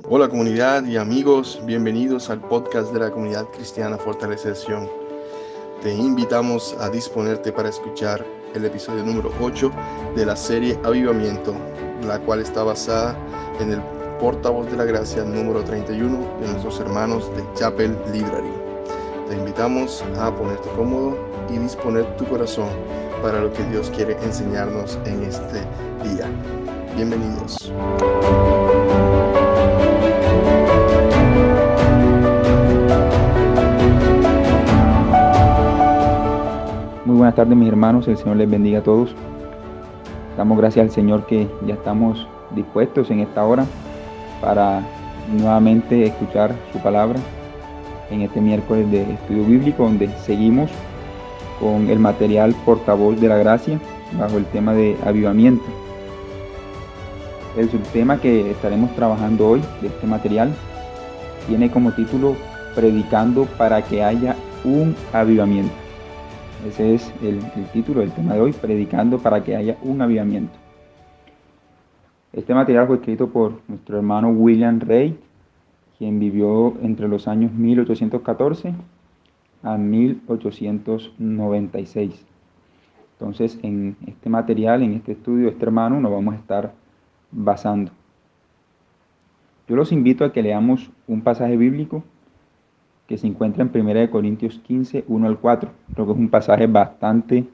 Hola comunidad y amigos, bienvenidos al podcast de la comunidad cristiana Fortalececión. Te invitamos a disponerte para escuchar el episodio número 8 de la serie Avivamiento, la cual está basada en el portavoz de la gracia número 31 de nuestros hermanos de Chapel Library. Te invitamos a ponerte cómodo y disponer tu corazón para lo que Dios quiere enseñarnos en este día. Bienvenidos. Muy buenas tardes, mis hermanos, el Señor les bendiga a todos. Damos gracias al Señor que ya estamos dispuestos en esta hora para nuevamente escuchar su palabra en este miércoles de estudio bíblico, donde seguimos con el material portavoz de la gracia bajo el tema de avivamiento. El subtema que estaremos trabajando hoy de este material tiene como título Predicando para que haya un avivamiento. Ese es el título del tema de hoy, Predicando para que haya un avivamiento. Este material fue escrito por nuestro hermano William Reid, quien vivió entre los años 1814 a 1896. Entonces, en este material, en este estudio, este hermano, nos vamos a estar basando. Yo los invito a que leamos un pasaje bíblico que se encuentra en 1 Corintios 15, 1 al 4. Creo que es un pasaje bastante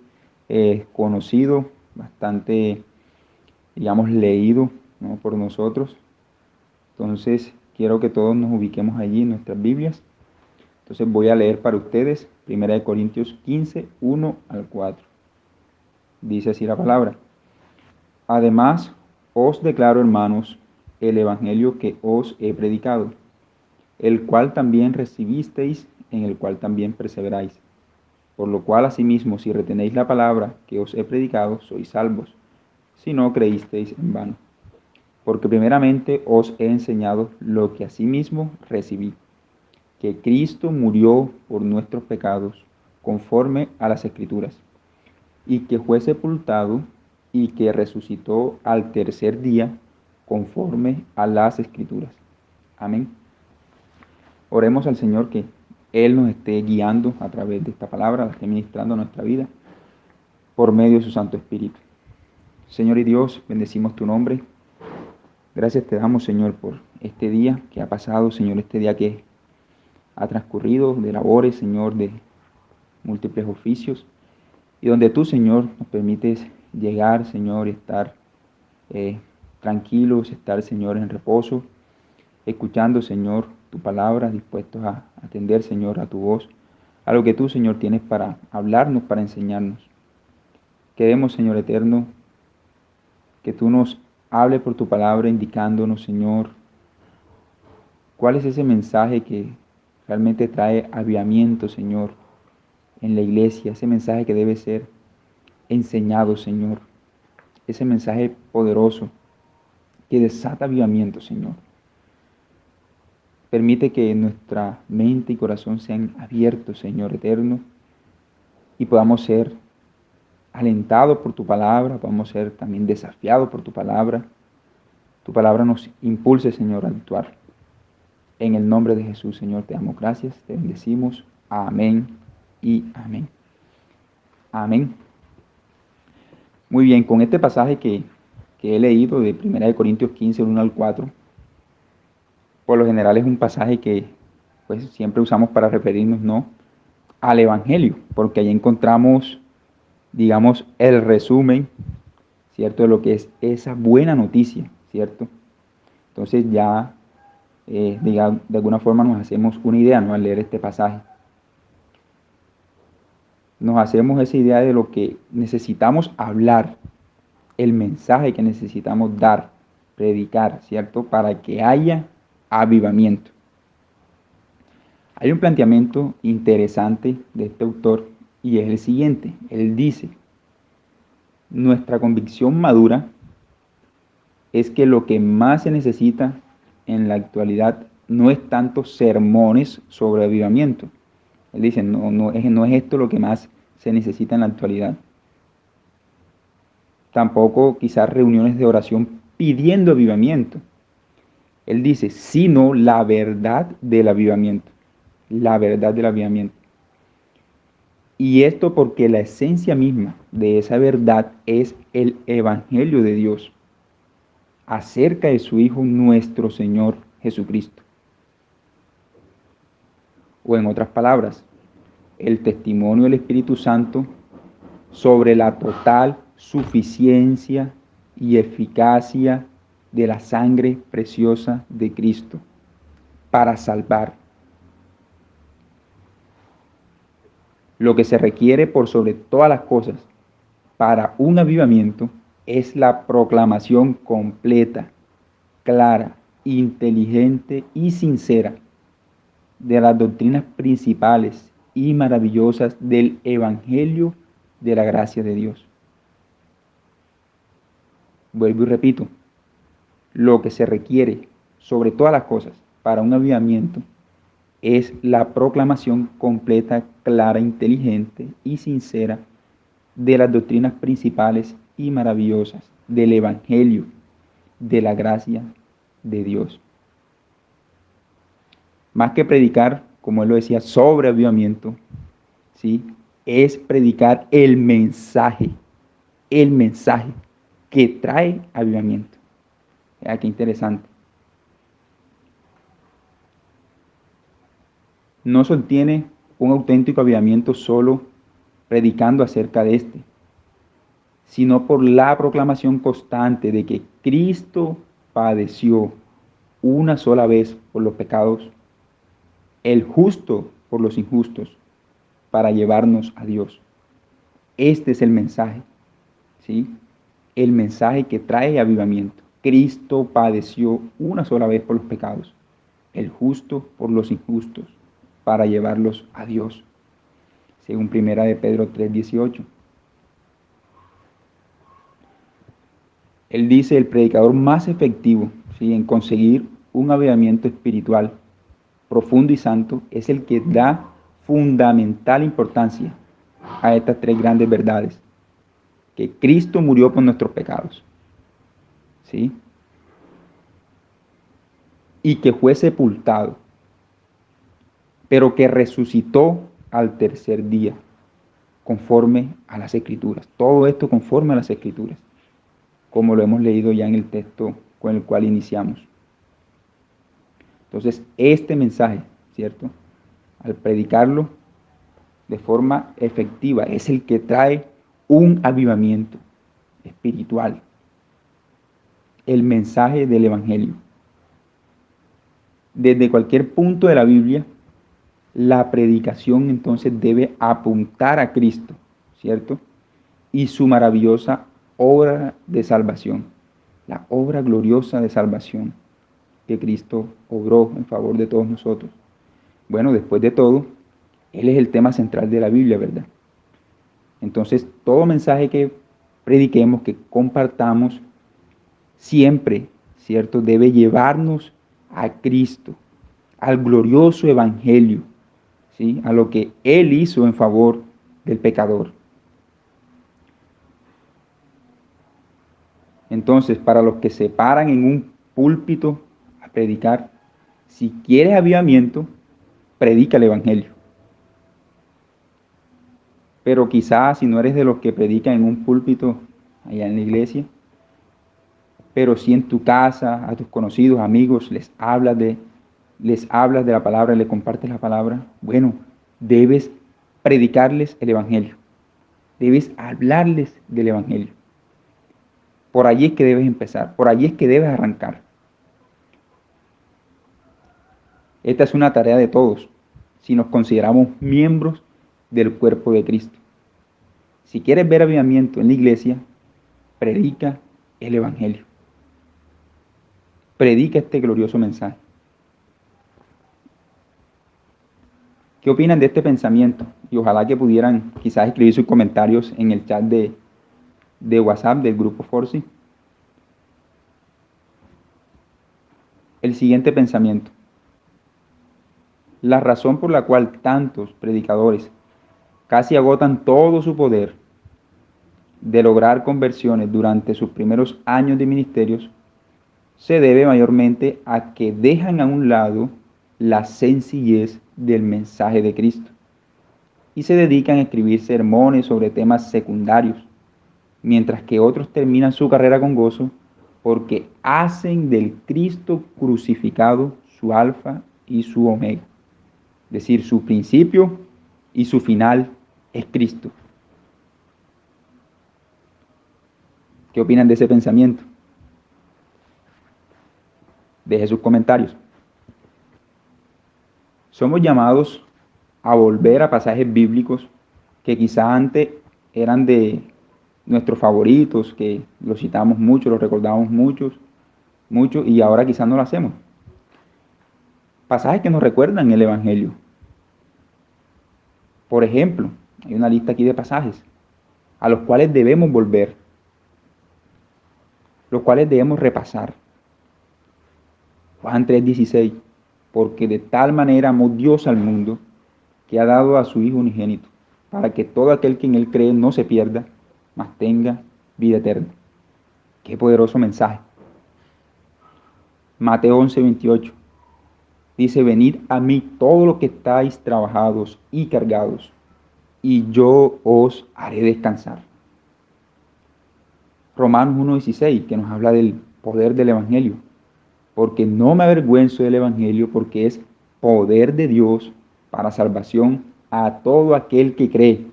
conocido, bastante, leído, ¿no?, por nosotros. Entonces, quiero que todos nos ubiquemos allí en nuestras Biblias. Entonces, voy a leer para ustedes 1 Corintios 15, 1 al 4. Dice así la palabra. Además, os declaro, hermanos, el evangelio que os he predicado, el cual también recibisteis, en el cual también perseveráis. Por lo cual, asimismo, si retenéis la palabra que os he predicado, sois salvos, si no creísteis en vano. Porque primeramente os he enseñado lo que asimismo recibí, que Cristo murió por nuestros pecados, conforme a las Escrituras, y que fue sepultado, y que resucitó al tercer día, conforme a las Escrituras. Amén. Oremos al Señor que Él nos esté guiando a través de esta palabra, la esté ministrando a nuestra vida, por medio de su Santo Espíritu. Señor y Dios, bendecimos tu nombre. Gracias te damos, Señor, por este día que ha pasado, Señor, este día que ha transcurrido de labores, Señor, de múltiples oficios, y donde tú, Señor, nos permites llegar, Señor, y estar tranquilos, estar, Señor, en reposo, escuchando, Señor, tu palabra, dispuestos a atender, Señor, a tu voz, a lo que tú, Señor, tienes para hablarnos, para enseñarnos. Queremos, Señor eterno, que tú nos hables por tu palabra, indicándonos, Señor, cuál es ese mensaje que realmente trae avivamiento, Señor, en la iglesia, ese mensaje que debe ser enseñado, Señor, ese mensaje poderoso que desata avivamiento, Señor. Permite que nuestra mente y corazón sean abiertos, Señor eterno, y podamos ser alentados por tu palabra, podamos ser también desafiados por tu palabra. Tu palabra nos impulse, Señor, a actuar. En el nombre de Jesús, Señor, te damos gracias, te bendecimos. Amén y amén. Amén. Muy bien, con este pasaje que he leído de 1 Corintios 15, 1 al 4, por lo general es un pasaje que pues siempre usamos para referirnos, ¿no?, al Evangelio, porque ahí encontramos, digamos, el resumen, ¿cierto?, de lo que es esa buena noticia, ¿cierto? Entonces ya, de alguna forma nos hacemos una idea, ¿no?, al leer este pasaje. Nos hacemos esa idea de lo que necesitamos hablar, el mensaje que necesitamos dar, predicar, ¿cierto?, para que haya avivamiento. Hay un planteamiento interesante de este autor y es el siguiente. Él dice, nuestra convicción madura es que lo que más se necesita en la actualidad no es tanto sermones sobre avivamiento. Él dice, no es esto lo que más se necesita en la actualidad. Tampoco quizás reuniones de oración pidiendo avivamiento. Él dice, sino la verdad del avivamiento. La verdad del avivamiento. Y esto porque la esencia misma de esa verdad es el Evangelio de Dios acerca de su Hijo nuestro Señor Jesucristo. O en otras palabras, el testimonio del Espíritu Santo sobre la total suficiencia y eficacia de la sangre preciosa de Cristo para salvar. Lo que se requiere por sobre todas las cosas para un avivamiento es la proclamación completa, clara, inteligente y sincera de las doctrinas principales y maravillosas del Evangelio de la gracia de Dios. Vuelvo y repito, lo que se requiere sobre todas las cosas para un avivamiento es la proclamación completa, clara, inteligente y sincera de las doctrinas principales y maravillosas del Evangelio de la gracia de Dios. Más que predicar, como él lo decía, sobre avivamiento, ¿sí? Es predicar el mensaje que trae avivamiento. Qué interesante. No se obtiene un auténtico avivamiento solo predicando acerca de este, sino por la proclamación constante de que Cristo padeció una sola vez por los pecados, el justo por los injustos, para llevarnos a Dios. Este es el mensaje, ¿sí? El mensaje que trae avivamiento. Cristo padeció una sola vez por los pecados, el justo por los injustos, para llevarlos a Dios, según 1 de Pedro 3:18. Él dice, el predicador más efectivo, ¿sí?, en conseguir un avivamiento espiritual profundo y santo es el que da fundamental importancia a estas tres grandes verdades: que Cristo murió por nuestros pecados, ¿sí?, y que fue sepultado, pero que resucitó al tercer día, conforme a las Escrituras. Todo esto conforme a las Escrituras, como lo hemos leído ya en el texto con el cual iniciamos. Entonces, este mensaje, ¿cierto?, al predicarlo de forma efectiva, es el que trae un avivamiento espiritual. El mensaje del Evangelio. Desde cualquier punto de la Biblia, la predicación entonces debe apuntar a Cristo, ¿cierto?, y su maravillosa obra de salvación, la obra gloriosa de salvación que Cristo obró en favor de todos nosotros. Bueno, después de todo, Él es el tema central de la Biblia, ¿verdad? Entonces, todo mensaje que prediquemos, que compartamos, siempre, ¿cierto?, debe llevarnos a Cristo, al glorioso Evangelio, ¿sí?, a lo que Él hizo en favor del pecador. Entonces, para los que se paran en un púlpito a predicar, si quieres avivamiento, predica el Evangelio. Pero quizás si no eres de los que predican en un púlpito allá en la iglesia, pero si en tu casa, a tus conocidos, amigos, les hablas de la palabra, les compartes la palabra, bueno, debes predicarles el Evangelio. Debes hablarles del Evangelio. Por allí es que debes empezar, por allí es que debes arrancar. Esta es una tarea de todos, si nos consideramos miembros del cuerpo de Cristo. Si quieres ver avivamiento en la iglesia, predica el Evangelio. Predica este glorioso mensaje. ¿Qué opinan de este pensamiento? Y ojalá que pudieran quizás escribir sus comentarios en el chat de WhatsApp del grupo Forci. El siguiente pensamiento. La razón por la cual tantos predicadores casi agotan todo su poder de lograr conversiones durante sus primeros años de ministerios se debe mayormente a que dejan a un lado la sencillez del mensaje de Cristo y se dedican a escribir sermones sobre temas secundarios, mientras que otros terminan su carrera con gozo porque hacen del Cristo crucificado su alfa y su omega. Es decir, su principio y su final es Cristo. ¿Qué opinan de ese pensamiento? Deje sus comentarios. Somos llamados a volver a pasajes bíblicos que quizá antes eran de nuestros favoritos, que los citamos mucho, los recordamos mucho, y ahora quizás no lo hacemos. Pasajes que nos recuerdan el Evangelio. Por ejemplo, hay una lista aquí de pasajes a los cuales debemos volver, los cuales debemos repasar. Juan 3:16, porque de tal manera amó Dios al mundo que ha dado a su Hijo unigénito, para que todo aquel que en Él cree no se pierda, mas tenga vida eterna. Qué poderoso mensaje. Mateo 11:28 dice, venid a mí todos los que estáis trabajados y cargados, y yo os haré descansar. Romanos 1:16, que nos habla del poder del Evangelio, porque no me avergüenzo del Evangelio, porque es poder de Dios para salvación a todo aquel que cree,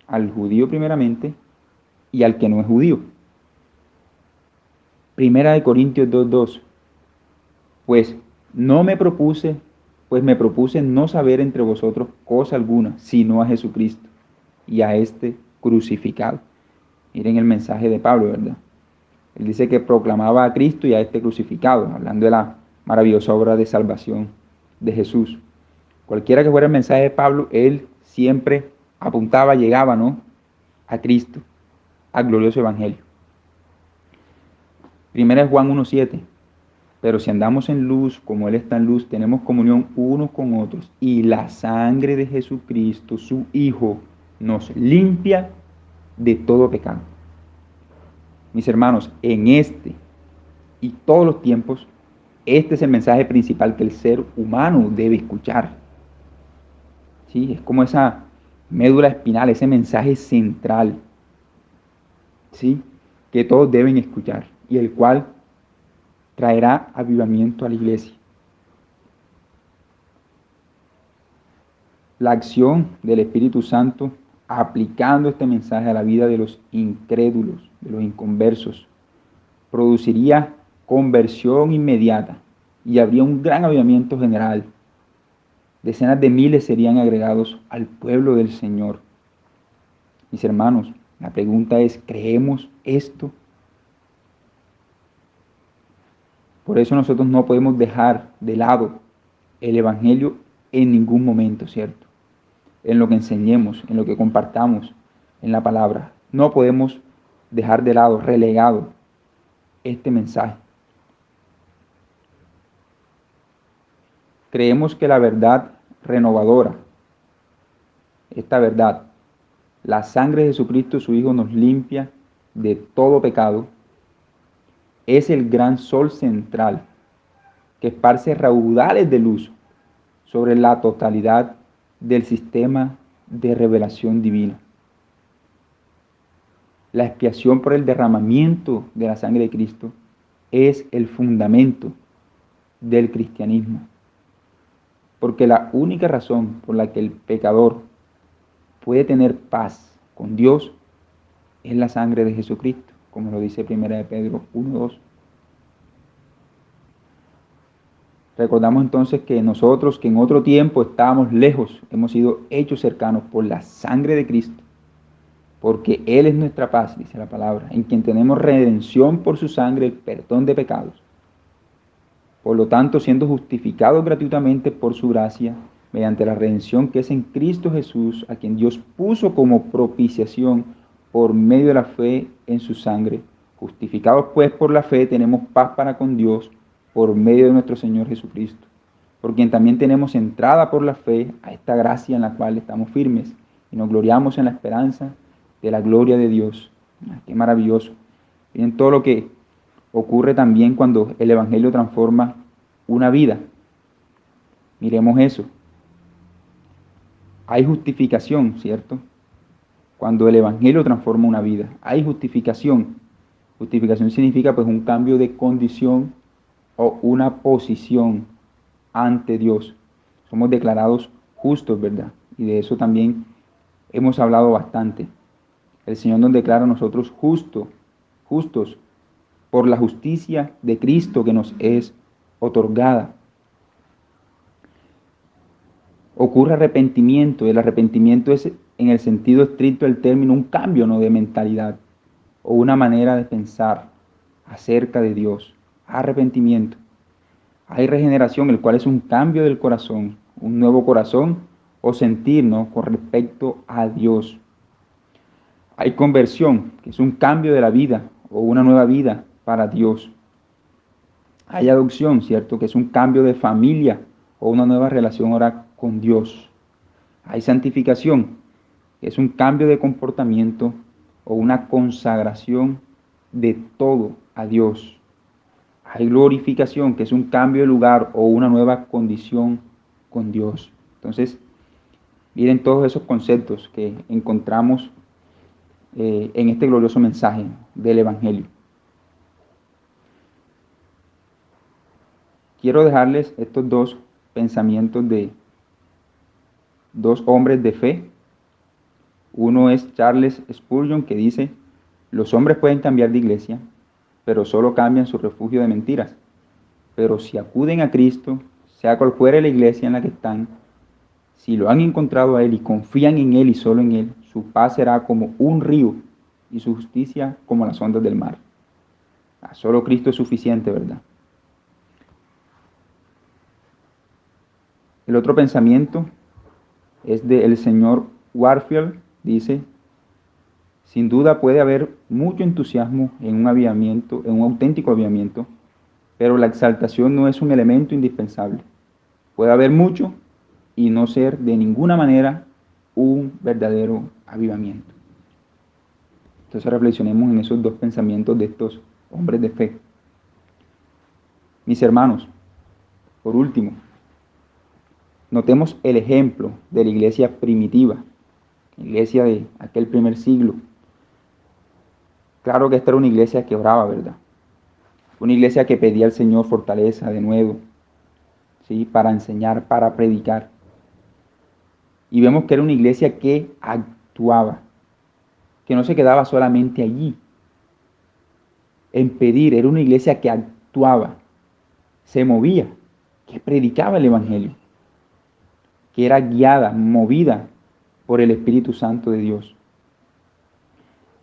al judío primeramente y al que no es judío. Primera de Corintios 2:2, pues me propuse no saber entre vosotros cosa alguna, sino a Jesucristo y a este crucificado. Miren el mensaje de Pablo, ¿verdad? Él dice que proclamaba a Cristo y a este crucificado, hablando de la maravillosa obra de salvación de Jesús. Cualquiera que fuera el mensaje de Pablo, él siempre apuntaba, llegaba, ¿no?, a Cristo, al glorioso evangelio. Primera es Juan 1:7. Pero si andamos en luz, como Él está en luz, tenemos comunión unos con otros, y la sangre de Jesucristo, su Hijo, nos limpia de todo pecado. Mis hermanos, en este y todos los tiempos, este es el mensaje principal que el ser humano debe escuchar. ¿Sí? Es como esa médula espinal, ese mensaje central, ¿sí?, que todos deben escuchar y el cual traerá avivamiento a la iglesia. La acción del Espíritu Santo aplicando este mensaje a la vida de los incrédulos, de los inconversos, produciría conversión inmediata y habría un gran avivamiento general. Decenas de miles serían agregados al pueblo del Señor. Mis hermanos, la pregunta es, ¿creemos esto? Por eso nosotros no podemos dejar de lado el Evangelio en ningún momento, ¿cierto? En lo que enseñemos, en lo que compartamos en la palabra. No podemos dejar de lado, relegado, este mensaje. Creemos que la verdad renovadora, esta verdad, la sangre de Jesucristo, su Hijo, nos limpia de todo pecado, es el gran sol central que esparce raudales de luz sobre la totalidad del sistema de revelación divina. La expiación por el derramamiento de la sangre de Cristo es el fundamento del cristianismo, porque la única razón por la que el pecador puede tener paz con Dios es la sangre de Jesucristo, como lo dice 1 de Pedro 1:2. Recordamos entonces que nosotros, que en otro tiempo estábamos lejos, hemos sido hechos cercanos por la sangre de Cristo, porque Él es nuestra paz, dice la palabra, en quien tenemos redención por su sangre, el perdón de pecados. Por lo tanto, siendo justificados gratuitamente por su gracia, mediante la redención que es en Cristo Jesús, a quien Dios puso como propiciación por medio de la fe en su sangre. Justificados pues por la fe, tenemos paz para con Dios por medio de nuestro Señor Jesucristo, por quien también tenemos entrada por la fe a esta gracia en la cual estamos firmes y nos gloriamos en la esperanza de la gloria de Dios. Qué maravilloso. Miren todo lo que ocurre también cuando el Evangelio transforma una vida. Miremos eso. Hay justificación, ¿cierto? Cuando el Evangelio transforma una vida, hay justificación. Justificación significa pues un cambio de condición o una posición ante Dios. Somos declarados justos, ¿verdad? Y de eso también hemos hablado bastante. El Señor nos declara a nosotros justos por la justicia de Cristo que nos es otorgada. Ocurre arrepentimiento. El arrepentimiento es, en el sentido estricto del término, un cambio, ¿no?, de mentalidad o una manera de pensar acerca de Dios. Arrepentimiento. Hay regeneración, el cual es un cambio del corazón, un nuevo corazón o sentir, ¿no?, con respecto a Dios. Hay conversión, que es un cambio de la vida o una nueva vida para Dios. Hay adopción, ¿cierto?, que es un cambio de familia o una nueva relación ahora con Dios. Hay santificación, que es un cambio de comportamiento o una consagración de todo a Dios. Hay glorificación, que es un cambio de lugar o una nueva condición con Dios. Entonces, miren todos esos conceptos que encontramos en este glorioso mensaje del Evangelio. Quiero dejarles estos dos pensamientos de dos hombres de fe. Uno es Charles Spurgeon, que dice: los hombres pueden cambiar de iglesia, pero solo cambian su refugio de mentiras. Pero si acuden a Cristo, sea cual fuere la iglesia en la que están, si lo han encontrado a Él y confían en Él y solo en Él, su paz será como un río y su justicia como las ondas del mar. Solo Cristo es suficiente, ¿verdad? El otro pensamiento es del señor Warfield. Dice: sin duda puede haber mucho entusiasmo en un avivamiento, en un auténtico avivamiento, pero la exaltación no es un elemento indispensable. Puede haber mucho y no ser de ninguna manera un verdadero avivamiento. Entonces reflexionemos en esos dos pensamientos de estos hombres de fe. Mis hermanos, por último, notemos el ejemplo de la iglesia primitiva, la iglesia de aquel primer siglo. Claro que esta era una iglesia que oraba, ¿verdad? Una iglesia que pedía al Señor fortaleza de nuevo, ¿sí?, para enseñar, para predicar. Y vemos que era una iglesia que actuaba, que no se quedaba solamente allí en pedir. Era una iglesia que actuaba, se movía, que predicaba el Evangelio, que era guiada, movida por el Espíritu Santo de Dios.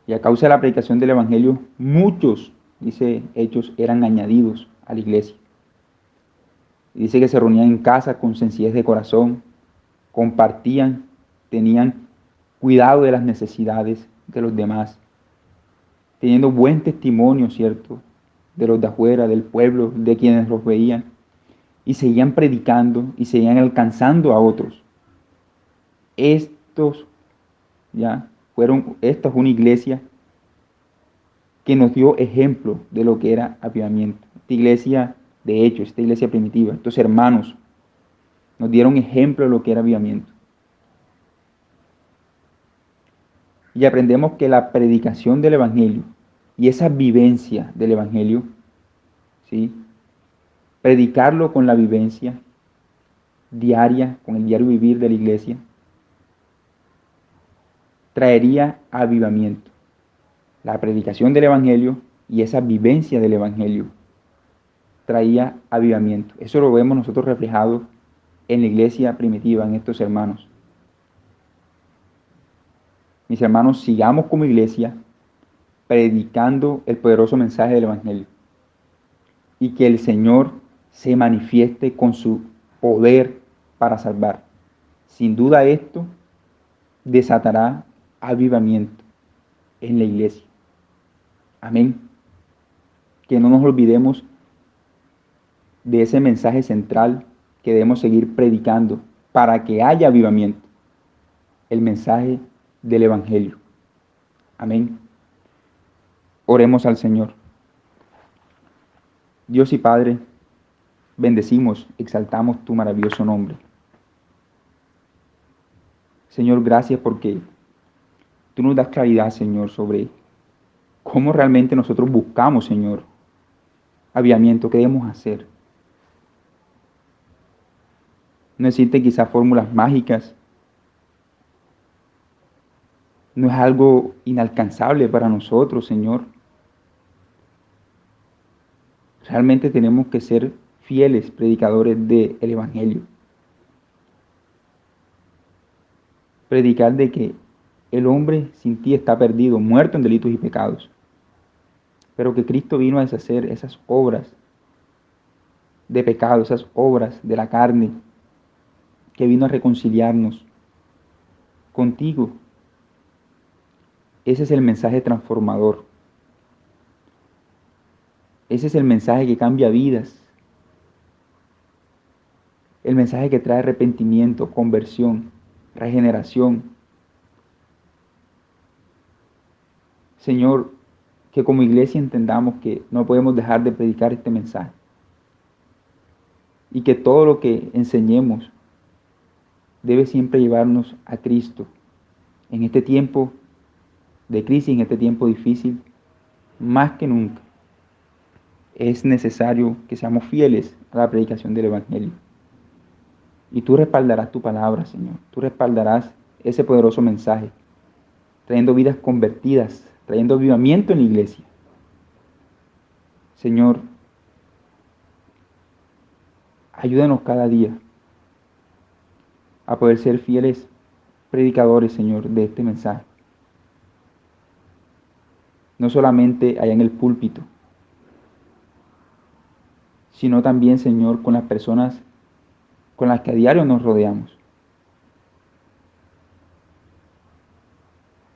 Y a causa de la predicación del Evangelio, muchos, dice Hechos, eran añadidos a la iglesia. Y dice que se reunían en casa con sencillez de corazón, compartían, tenían cuidado de las necesidades de los demás, teniendo buen testimonio, ¿cierto?, de los de afuera, del pueblo, de quienes los veían, y seguían predicando y seguían alcanzando a otros. Esta es una iglesia que nos dio ejemplo de lo que era avivamiento. Esta iglesia de Hechos, esta iglesia primitiva, estos hermanos nos dieron ejemplo de lo que era avivamiento. Y aprendemos que la predicación del Evangelio y esa vivencia del Evangelio, ¿sí?, predicarlo con la vivencia diaria, con el diario vivir de la iglesia, traería avivamiento. La predicación del Evangelio y esa vivencia del Evangelio traía avivamiento. Eso lo vemos nosotros reflejado en la iglesia primitiva, en estos hermanos. Mis hermanos, sigamos como iglesia predicando el poderoso mensaje del Evangelio y que el Señor se manifieste con su poder para salvar. Sin duda esto desatará avivamiento en la iglesia. Amén. Que no nos olvidemos de ese mensaje central que debemos seguir predicando para que haya avivamiento. El mensaje del Evangelio. Amén. Oremos al Señor. Dios y Padre, bendecimos, exaltamos tu maravilloso nombre. Señor, gracias porque tú nos das claridad, Señor, sobre cómo realmente nosotros buscamos, Señor, avivamiento, qué debemos hacer. No existen quizás fórmulas mágicas. No es algo inalcanzable para nosotros, Señor. Realmente tenemos que ser fieles predicadores del Evangelio. Predicar de que el hombre sin ti está perdido, muerto en delitos y pecados. Pero que Cristo vino a deshacer esas obras de pecado, esas obras de la carne, que vino a reconciliarnos contigo. Ese es el mensaje transformador. Ese es el mensaje que cambia vidas. El mensaje que trae arrepentimiento, conversión, regeneración. Señor, que como iglesia entendamos que no podemos dejar de predicar este mensaje. Y que todo lo que enseñemos debe siempre llevarnos a Cristo. En este tiempo de crisis, en este tiempo difícil, más que nunca, es necesario que seamos fieles a la predicación del Evangelio. Y tú respaldarás tu palabra, Señor. Tú respaldarás ese poderoso mensaje, trayendo vidas convertidas, trayendo avivamiento en la iglesia. Señor, ayúdanos cada día a poder ser fieles predicadores, Señor, de este mensaje. No solamente allá en el púlpito, sino también, Señor, con las personas con las que a diario nos rodeamos.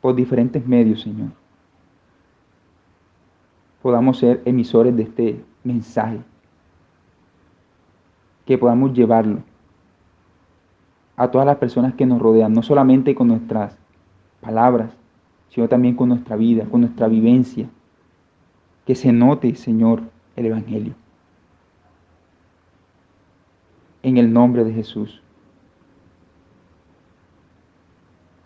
Por diferentes medios, Señor, podamos ser emisores de este mensaje, que podamos llevarlo a todas las personas que nos rodean, no solamente con nuestras palabras, sino también con nuestra vida, con nuestra vivencia, que se note, Señor, el Evangelio. En el nombre de Jesús.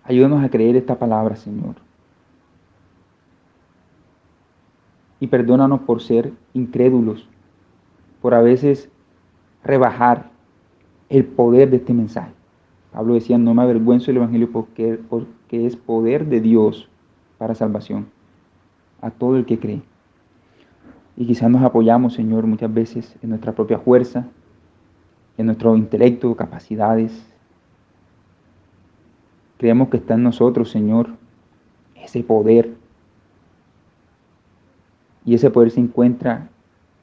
Ayúdanos a creer esta palabra, Señor. Y perdónanos por ser incrédulos, por a veces rebajar el poder de este mensaje. Pablo decía, no me avergüenzo del Evangelio porque es poder de Dios para salvación a todo el que cree. Y quizás nos apoyamos, Señor, muchas veces en nuestra propia fuerza, en nuestro intelecto, capacidades. Creemos que está en nosotros, Señor, ese poder. Y ese poder se encuentra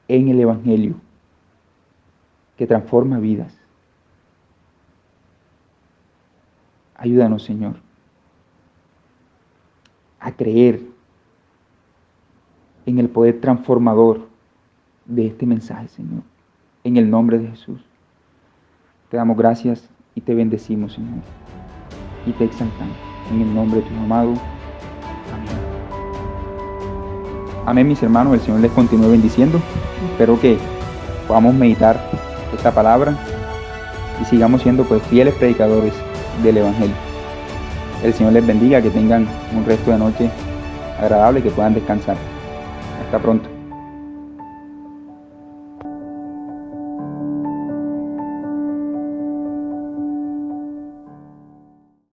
en el Evangelio, que transforma vidas. Ayúdanos, Señor, a creer en el poder transformador de este mensaje, Señor. En el nombre de Jesús. Te damos gracias y te bendecimos, Señor. Y te exaltamos. En el nombre de tu amado. Amén. Amén, mis hermanos. El Señor les continúe bendiciendo. Espero que podamos meditar esta palabra y sigamos siendo pues fieles predicadores del Evangelio. El Señor les bendiga, que tengan un resto de noche agradable y que puedan descansar. Hasta pronto.